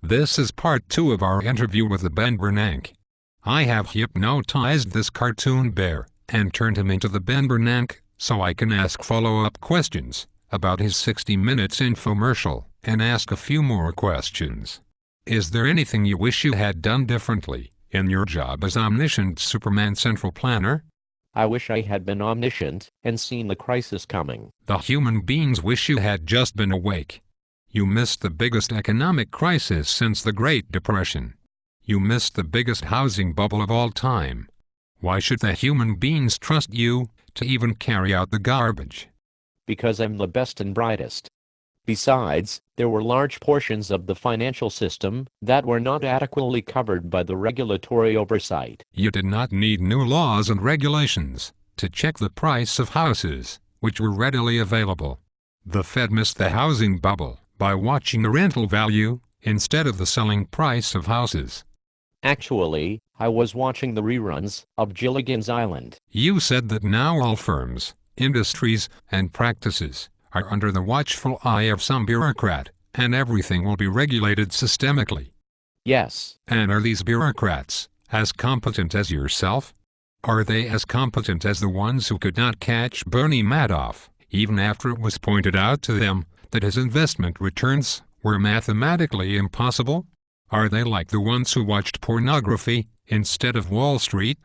This is part 2 of our interview with the Ben Bernanke. I have hypnotized this cartoon bear and turned him into the Ben Bernanke so I can ask follow-up questions about his 60 Minutes infomercial and ask a few more questions. Is there anything you wish you had done differently in your job as omniscient Superman central planner? I wish I had been omniscient and seen the crisis coming. The human beings wish you had just been awake. You missed the biggest economic crisis since the Great Depression. You missed the biggest housing bubble of all time. Why should the human beings trust you to even carry out the garbage? Because I'm the best and brightest. Besides, there were large portions of the financial system that were not adequately covered by the regulatory oversight. You did not need new laws and regulations to check the price of houses, which were readily available. The Fed missed the housing bubble by watching the rental value instead of the selling price of houses. Actually, I was watching the reruns of Gilligan's Island. You said that now all firms, industries, and practices are under the watchful eye of some bureaucrat, and everything will be regulated systemically. Yes. And are these bureaucrats as competent as yourself? Are they as competent as the ones who could not catch Bernie Madoff, even after it was pointed out to them that his investment returns were mathematically impossible? Are they like the ones who watched pornography instead of Wall Street?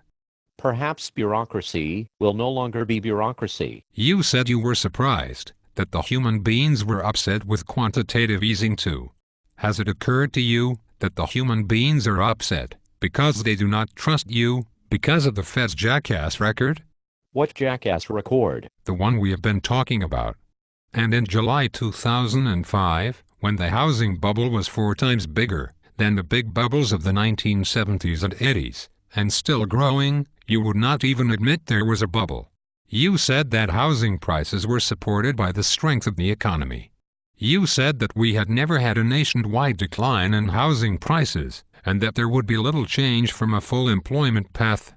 Perhaps bureaucracy will no longer be bureaucracy. You said you were surprised that the human beings were upset with quantitative easing too. Has it occurred to you that the human beings are upset because they do not trust you because of the Fed's jackass record? What jackass record? The one we have been talking about. And in July 2005, when the housing bubble was 4 times bigger than the big bubbles of the 1970s and 80s, and still growing, you would not even admit there was a bubble. You said that housing prices were supported by the strength of the economy. You said that we had never had a nationwide decline in housing prices, and that there would be little change from a full employment path.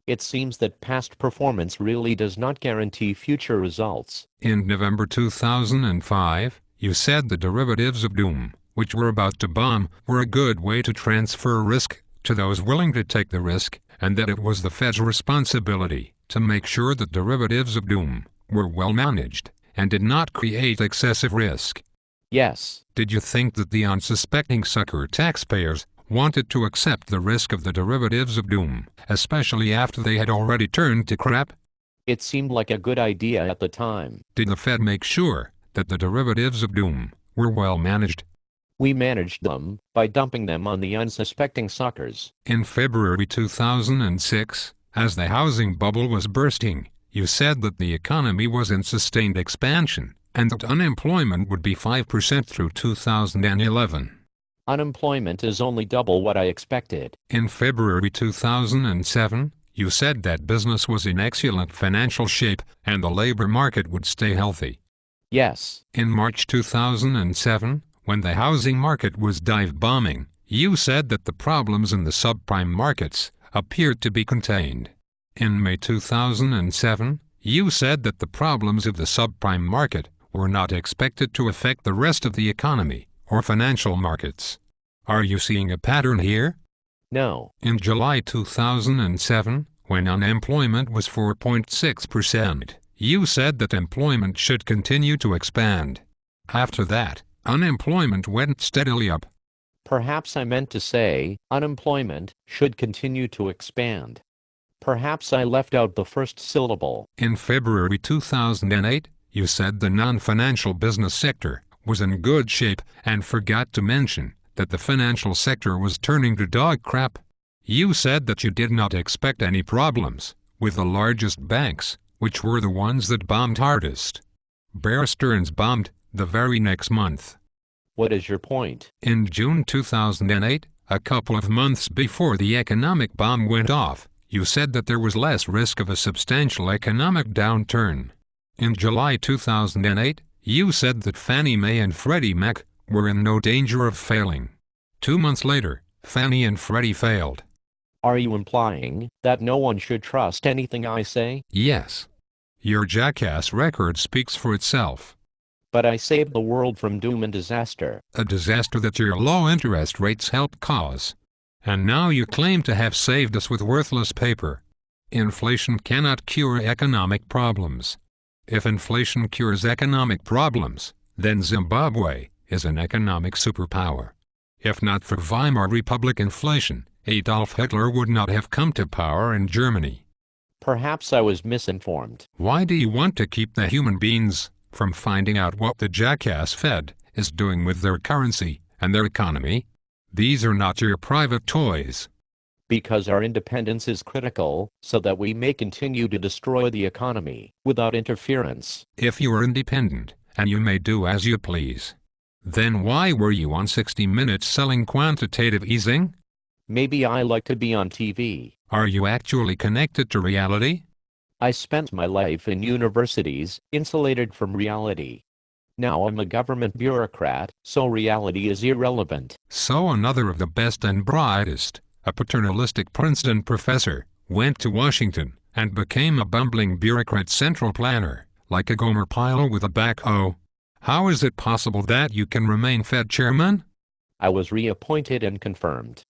It seems that past performance really does not guarantee future results. In November 2005, you said the derivatives of doom, which were about to bomb, were a good way to transfer risk to those willing to take the risk, and that it was the Fed's responsibility to make sure that derivatives of doom were well managed and did not create excessive risk. Yes. Did you think that the unsuspecting sucker taxpayers wanted to accept the risk of the derivatives of doom, especially after they had already turned to crap? It seemed like a good idea at the time. Did the Fed make sure that the derivatives of doom were well managed? We managed them by dumping them on the unsuspecting suckers. In February 2006, as the housing bubble was bursting, you said that the economy was in sustained expansion and that unemployment would be 5% through 2011. Unemployment is only double what I expected. In February 2007, you said that business was in excellent financial shape and the labor market would stay healthy. Yes. In March 2007, when the housing market was dive-bombing, you said that the problems in the subprime markets appeared to be contained. In May 2007, you said that the problems of the subprime market were not expected to affect the rest of the economy or financial markets. Are you seeing a pattern here? No. In July 2007, when unemployment was 4.6%, you said that employment should continue to expand. After that, unemployment went steadily up. Perhaps I meant to say, unemployment should continue to expand. Perhaps I left out the first syllable. In February 2008, you said the non-financial business sector was in good shape and forgot to mention that the financial sector was turning to dog crap. You said that you did not expect any problems with the largest banks, which were the ones that bombed hardest. Bear Stearns bombed the very next month. What is your point? In June 2008, a couple of months before the economic bomb went off, you said that there was less risk of a substantial economic downturn. In July 2008, you said that Fannie Mae and Freddie Mac were in no danger of failing. 2 months later, Fannie and Freddie failed. Are you implying that no one should trust anything I say? Yes. Your jackass record speaks for itself. But I saved the world from doom and disaster. A disaster that your low interest rates helped cause. And now you claim to have saved us with worthless paper. Inflation cannot cure economic problems. If inflation cures economic problems, then Zimbabwe is an economic superpower. If not for Weimar Republic inflation, Adolf Hitler would not have come to power in Germany. Perhaps I was misinformed. Why do you want to keep the human beings from finding out what the jackass Fed is doing with their currency and their economy? These are not your private toys. Because our independence is critical, so that we may continue to destroy the economy without interference. If you are independent, and you may do as you please, then why were you on 60 Minutes selling quantitative easing? Maybe I like to be on TV. Are you actually connected to reality? I spent my life in universities, insulated from reality. Now I'm a government bureaucrat, so reality is irrelevant. So another of the best and brightest, a paternalistic Princeton professor, went to Washington and became a bumbling bureaucrat central planner, like a Gomer Pyle with a backhoe. How is it possible that you can remain Fed chairman? I was reappointed and confirmed.